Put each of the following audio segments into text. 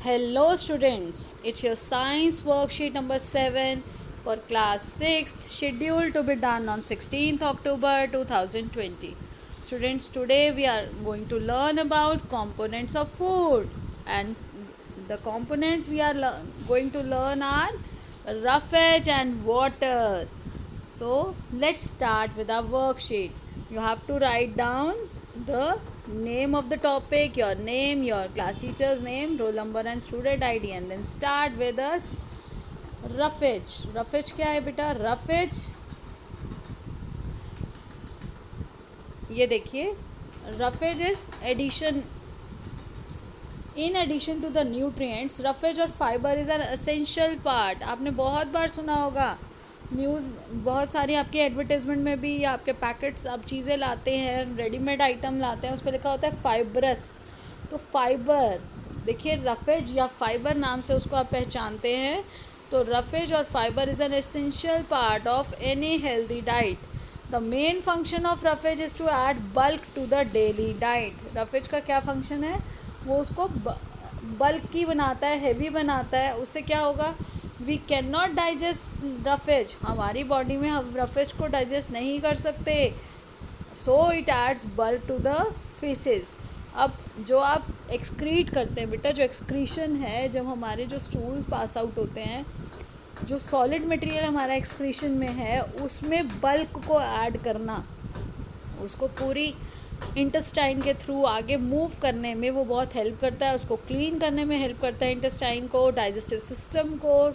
Hello students, it's your science worksheet number 7 for class 6th scheduled to be done on 16th October 2020. Students, today we are going to learn about components of food, and the components we are going to learn are roughage and water. So let's start with our worksheet. You have to write down the name of the topic, your name, your class teacher's name, roll number and student ID, and then start with us roughage. Roughage क्या है बेटा? roughage, ये देखिए, roughage is addition. In addition to the nutrients, roughage और fiber is an essential part. आपने बहुत बार सुना होगा, न्यूज़ बहुत सारी आपकी एडवर्टाइजमेंट में भी, या आपके पैकेट्स आप चीज़ें लाते हैं, रेडीमेड आइटम लाते हैं, उस पर लिखा होता है फाइब्रस. तो फाइबर देखिए, रफेज या फाइबर नाम से उसको आप पहचानते हैं. तो रफेज और fibre is an essential part of any healthy diet. The main function of roughage is to add bulk to the daily diet. Roughage का क्या फंक्शन है? वो उसको बल्क की बनाता है, हेवी बनाता है. उससे क्या होगा? We can not digest roughage. हमारी बॉडी में हम रफेज को डाइजेस्ट नहीं कर सकते. So it aids bulk to the faeces. अब जो आप एक्सक्रीट करते हैं बेटा, जो एक्सक्रीशन है, जब हमारे जो स्टूल पास आउट होते हैं, जो सॉलिड मटेरियल हमारा एक्सक्रीशन में है, उसमें बल्क को ऐड करना, उसको पूरी इंटेस्टाइन के थ्रू आगे मूव करने में वो बहुत हेल्प करता है. उसको क्लीन करने में हेल्प करता है, इंटेस्टाइन को, डाइजेस्टिव सिस्टम को,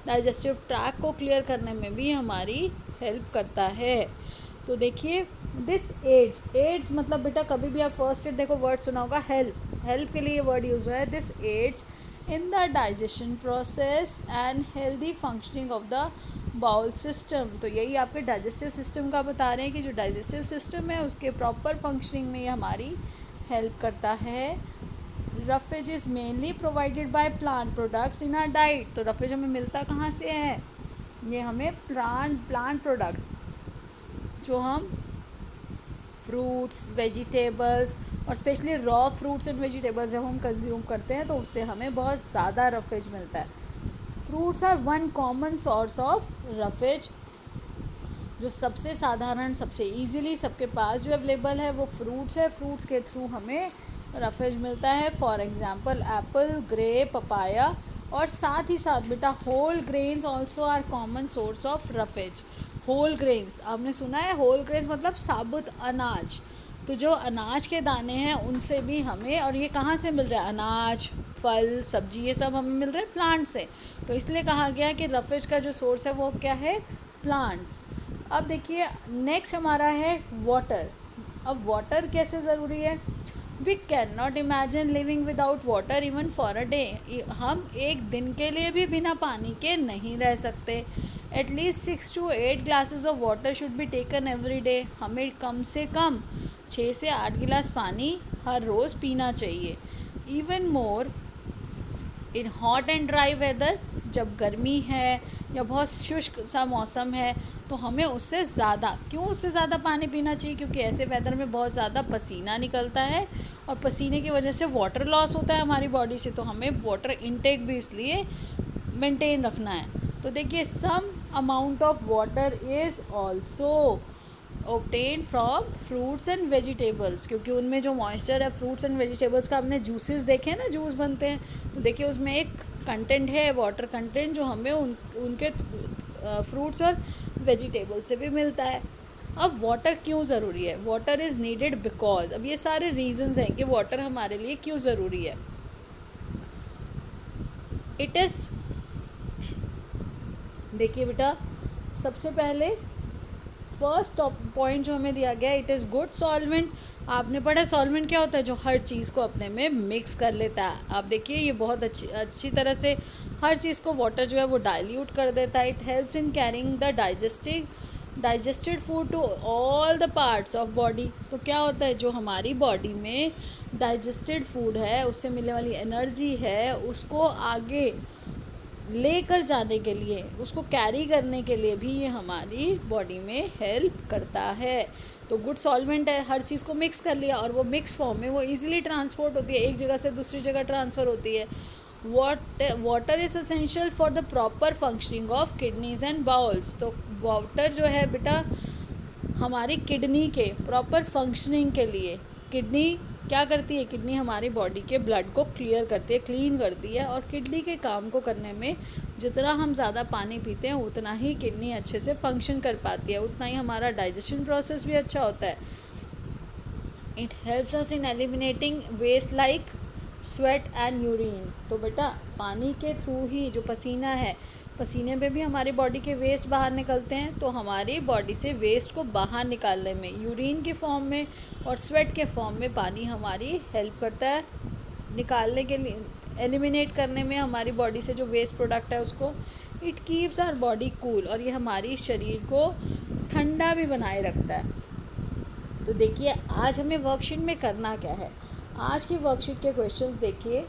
डाइजेस्टिव ट्रैक को क्लियर करने में भी हमारी हेल्प करता है. तो देखिए, दिस एड्स मतलब बेटा, कभी भी आप फर्स्ट एड देखो, वर्ड सुना होगा हेल्प के लिए वर्ड यूज हुआ है. This aids in the digestion process and healthy functioning of the bowel system. तो यही आपके डाइजेस्टिव सिस्टम का बता रहे हैं कि जो डाइजेस्टिव सिस्टम है उसके प्रॉपर फंक्शनिंग में ये हमारी हेल्प करता है. Roughage is mainly provided by plant products in are diet. तो रफेज हमें मिलता कहाँ से है? ये हमें प्लांट प्रोडक्ट्स, जो हम फ्रूट्स, वेजिटेबल्स और specially raw fruits and vegetables जब हम कंज्यूम करते हैं तो उससे हमें बहुत ज़्यादा रफेज मिलता है. Fruits are one common source of roughage. जो सबसे साधारण, सबसे इजीली सबके पास जो अवेलेबल है वो फ्रूट्स है. फ्रूट्स के थ्रू हमें रफेज मिलता है. For example apple, grape, papaya. और साथ ही साथ बेटा, whole grains also are common source of roughage. Whole grains आपने सुना है? होल ग्रेन्स मतलब साबुत अनाज. तो जो अनाज के दाने हैं उनसे भी हमें, और ये कहाँ से मिल रहा है? अनाज, फल, सब्जी, ये सब हमें मिल रहे हैं प्लांट से. तो इसलिए कहा गया कि रफेज का जो सोर्स है वो क्या है? प्लांट्स. अब देखिए, नेक्स्ट हमारा है वाटर. अब वाटर कैसे ज़रूरी है? We can not imagine living without water even for a day. हम एक दिन के लिए भी बिना पानी के नहीं रह सकते. At least 6 to 8 glasses of water should be taken every day. हमें कम से कम 6 से 8 गिलास पानी हर रोज़ पीना चाहिए. Even more in hot and dry weather. जब गर्मी है या बहुत शुष्क सा मौसम है तो हमें उससे ज़्यादा, क्यों उससे ज़्यादा पानी पीना चाहिए? क्योंकि ऐसे वेदर में बहुत ज़्यादा पसीना निकलता है और पसीने की वजह से वाटर लॉस होता है हमारी बॉडी से. तो हमें वाटर इनटेक भी इसलिए मेंटेन रखना है. तो देखिए, some amount of water is also obtain from fruits and vegetables. क्योंकि उनमें जो मॉइस्चर है फ्रूट्स एंड वेजिटेबल्स का, हमने जूसेस देखे हैं ना, जूस बनते हैं, तो देखिए उसमें एक कंटेंट है वाटर कंटेंट, जो हमें उनके फ्रूट्स और वेजिटेबल से भी मिलता है. अब वाटर क्यों ज़रूरी है? वाटर इज़ नीडेड बिकॉज, अब ये सारे रीजंस हैं कि वाटर हमारे लिए क्यों ज़रूरी है. इट इज़, देखिए बेटा, सबसे पहले फर्स्ट पॉइंट जो हमें दिया गया है, इट इज़ गुड सॉल्वेंट. आपने पढ़ा सॉल्वेंट क्या होता है? जो हर चीज़ को अपने में मिक्स कर लेता है. आप देखिए, ये बहुत अच्छी तरह से हर चीज़ को वाटर जो है वो डाइल्यूट कर देता है. It helps in carrying the digested food to all the parts of body. तो क्या होता है? जो हमारी बॉडी में डाइजेस्टेड फूड है, उससे मिलने वाली एनर्जी है, उसको आगे लेकर जाने के लिए, उसको कैरी करने के लिए भी ये हमारी बॉडी में हेल्प करता है. तो गुड सॉल्वेंट है, हर चीज़ को मिक्स कर लिया और वो मिक्स फॉर्म में वो इजीली ट्रांसपोर्ट होती है, एक जगह से दूसरी जगह ट्रांसफ़र होती है. Water is essential for the proper functioning of kidneys and bowls. तो वाटर जो है बेटा हमारी किडनी के प्रॉपर फंक्शनिंग के लिए, किडनी क्या करती है, किडनी हमारी बॉडी के ब्लड को क्लियर करती है, क्लीन करती है, और किडनी के काम को करने में जितना हम ज़्यादा पानी पीते हैं उतना ही किडनी अच्छे से फंक्शन कर पाती है, उतना ही हमारा डाइजेशन प्रोसेस भी अच्छा होता है। It helps us in eliminating waste like sweat and urine. तो बेटा पानी के थ्रू ही, जो पसीना है, पसीने में भी हमारी बॉडी के वेस्ट बाहर निकलते हैं, तो हमारी बॉडी से वेस्ट को बाहर निकालने में यूरिन के फॉर्म में और स्वेट के फॉर्म में पानी हमारी हेल्प करता है निकालने के लिए, एलिमिनेट करने में हमारी बॉडी से जो वेस्ट प्रोडक्ट है उसको। It keeps our body cool, और ये हमारी शरीर को ठंडा भी बनाए रखता है। तो देखिए आज हमें वर्कशीट में करना क्या है। आज की वर्कशीट के क्वेश्चंस देखिए।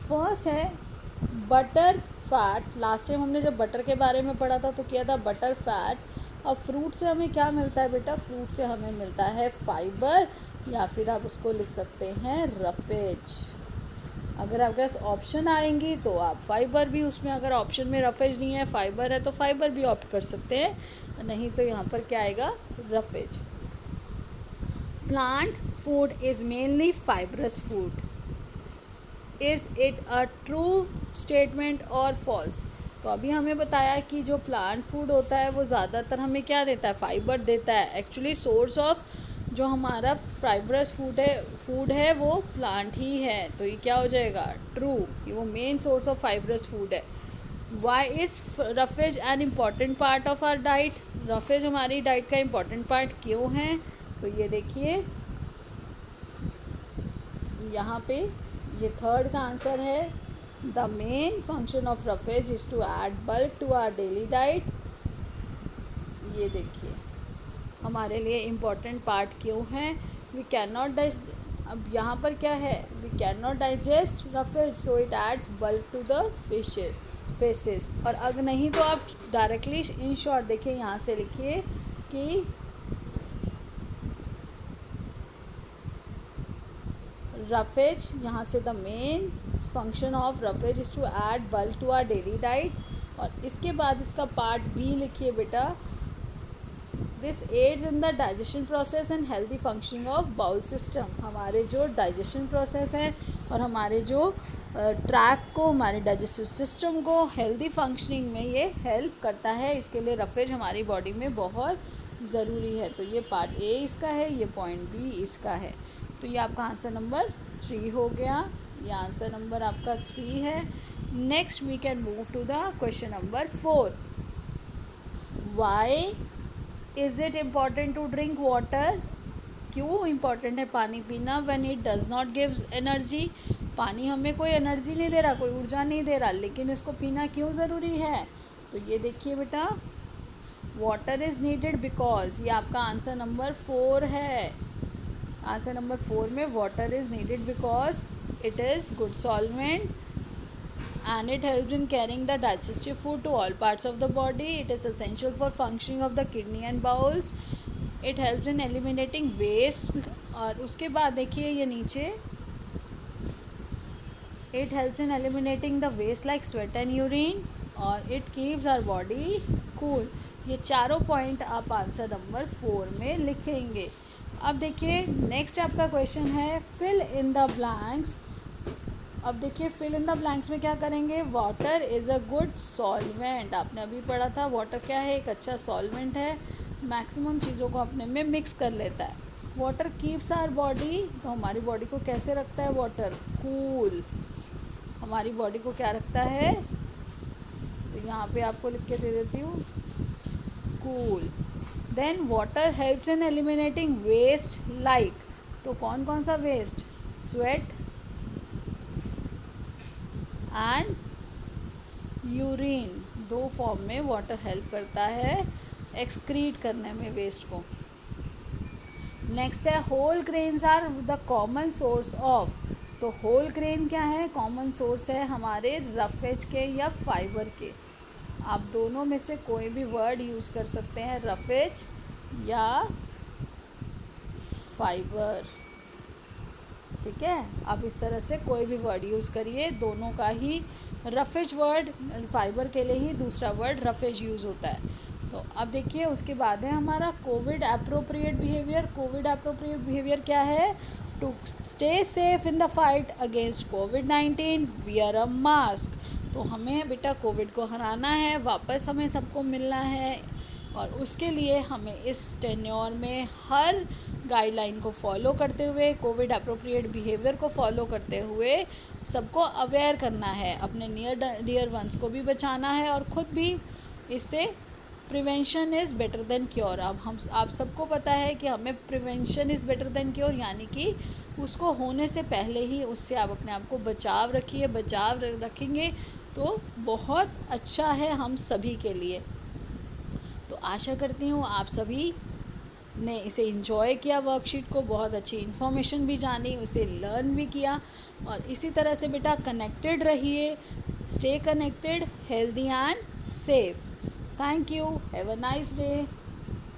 फर्स्ट है बटर फैट। लास्ट टाइम हमने जब बटर के बारे में पढ़ा था तो किया था बटर फैट। अब फ्रूट से हमें क्या मिलता है बेटा, फ्रूट से हमें मिलता है फाइबर, या फिर आप उसको लिख सकते हैं रफेज। अगर आपके पास ऑप्शन आएंगी तो आप फाइबर भी उसमें, अगर ऑप्शन में रफेज नहीं है फाइबर है तो फाइबर भी ऑप्ट कर सकते हैं, नहीं तो यहाँ पर क्या आएगा, roughage. Plant food is mainly fibrous food. Is it a true statement और फॉल्स। तो अभी हमें बताया कि जो प्लांट फूड होता है वो ज़्यादातर हमें क्या देता है, फाइबर देता है। एक्चुअली सोर्स ऑफ जो हमारा फाइबरस फूड है वो प्लांट ही है, तो ये क्या हो जाएगा, ट्रू, ये वो main source of fibrous food है। Why is roughage an important part of our diet. Roughage हमारी डाइट का इम्पॉर्टेंट पार्ट क्यों है, तो ये देखिए यहाँ पे ये थर्ड का आंसर है। The main function of roughage is to add bulk to our daily diet. ये देखिए हमारे लिए इम्पॉर्टेंट पार्ट क्यों है। वी कैन नॉट डाइजेस्ट, अब यहाँ पर क्या है, we can not digest roughage so it aids bulk to the faeces. और अगर नहीं तो आप डायरेक्टली इन शॉर्ट देखिए यहाँ से लिखिए कि रफेज, यहाँ से the main function of roughage is to add bulk to our daily diet. और इसके बाद इसका पार्ट बी लिखिए बेटा, this aids in the digestion process and healthy functioning of bowel system. हमारे जो डाइजेशन प्रोसेस है और हमारे जो ट्रैक को, हमारे डाइजेस्टिव सिस्टम को हेल्दी फंक्शनिंग में ये हेल्प करता है। इसके लिए रफेज हमारी बॉडी में बहुत ज़रूरी है। तो ये पार्ट ए इसका है, ये पॉइंट बी इसका है। तो ये आपका आंसर नंबर 3 हो गया। ये आंसर नंबर आपका 3 है। Next we can move to the question number 4। Why is it important to drink water. क्यों इम्पॉर्टेंट है पानी पीना, when it does not gives energy. पानी हमें कोई एनर्जी नहीं दे रहा, कोई ऊर्जा नहीं दे रहा, लेकिन इसको पीना क्यों ज़रूरी है। तो ये देखिए बेटा, वाटर इज़ नीडेड बिकॉज, ये आपका आंसर नंबर 4 है। आंसर नंबर 4 में water is needed because it is good solvent and it helps in carrying the digestive food to all parts of the body. It is essential for functioning of the kidney and bowels. It helps in eliminating waste. और उसके बाद देखिए ये नीचे, it helps in eliminating the waste like sweat and urine, और it keeps our body cool. ये चारों point आप आंसर नंबर 4 में लिखेंगे। अब देखिए नेक्स्ट आपका क्वेश्चन है फिल इन द ब्लैंक्स। अब देखिए फिल इन द ब्लैंक्स में क्या करेंगे, water is a good solvent. आपने अभी पढ़ा था वाटर क्या है, एक अच्छा सॉल्वेंट है, मैक्सिमम चीज़ों को अपने में मिक्स कर लेता है। वाटर कीप्स आवर बॉडी, तो हमारी बॉडी को कैसे रखता है वाटर, कूल। हमारी बॉडी को क्या रखता है, तो यहाँ पे आपको लिख के दे देती हूँ, cool. Then water helps in eliminating waste like, तो कौन कौन सा waste, sweat and urine, 2 form में वाटर हेल्प करता है एक्सक्रीट करने में वेस्ट को। नेक्स्ट है whole grains are the common source of, तो होल ग्रेन क्या है, कॉमन सोर्स है हमारे रफेज के या फाइबर के। आप दोनों में से कोई भी वर्ड यूज़ कर सकते हैं, रफेज या फाइबर। ठीक है, आप इस तरह से कोई भी वर्ड यूज़ करिए, दोनों का ही रफेज वर्ड फाइबर के लिए ही दूसरा वर्ड रफेज यूज़ होता है। तो अब देखिए उसके बाद है हमारा COVID appropriate behaviour. COVID appropriate behaviour क्या है? To stay safe in the fight against कोविड-19 वियर अ मास्क। तो हमें बेटा कोविड को हराना है, वापस हमें सबको मिलना है, और उसके लिए हमें इस टेन्योर में हर गाइडलाइन को फॉलो करते हुए, कोविड अप्रोप्रिएट बिहेवियर को फॉलो करते हुए सबको अवेयर करना है, अपने नियर डियर वंस को भी बचाना है और ख़ुद भी। इससे prevention is better than cure. अब हम आप सबको पता है कि हमें prevention is better than cure, यानी कि उसको होने से पहले ही उससे आप अपने आप को बचाव रखिए। बचाव रखेंगे तो बहुत अच्छा है हम सभी के लिए। तो आशा करती हूँ आप सभी ने इसे एंजॉय किया, वर्कशीट को, बहुत अच्छी इन्फॉर्मेशन भी जानी, उसे लर्न भी किया। और इसी तरह से बेटा कनेक्टेड रहिए, stay connected, healthy and safe. Thank you, have a nice day.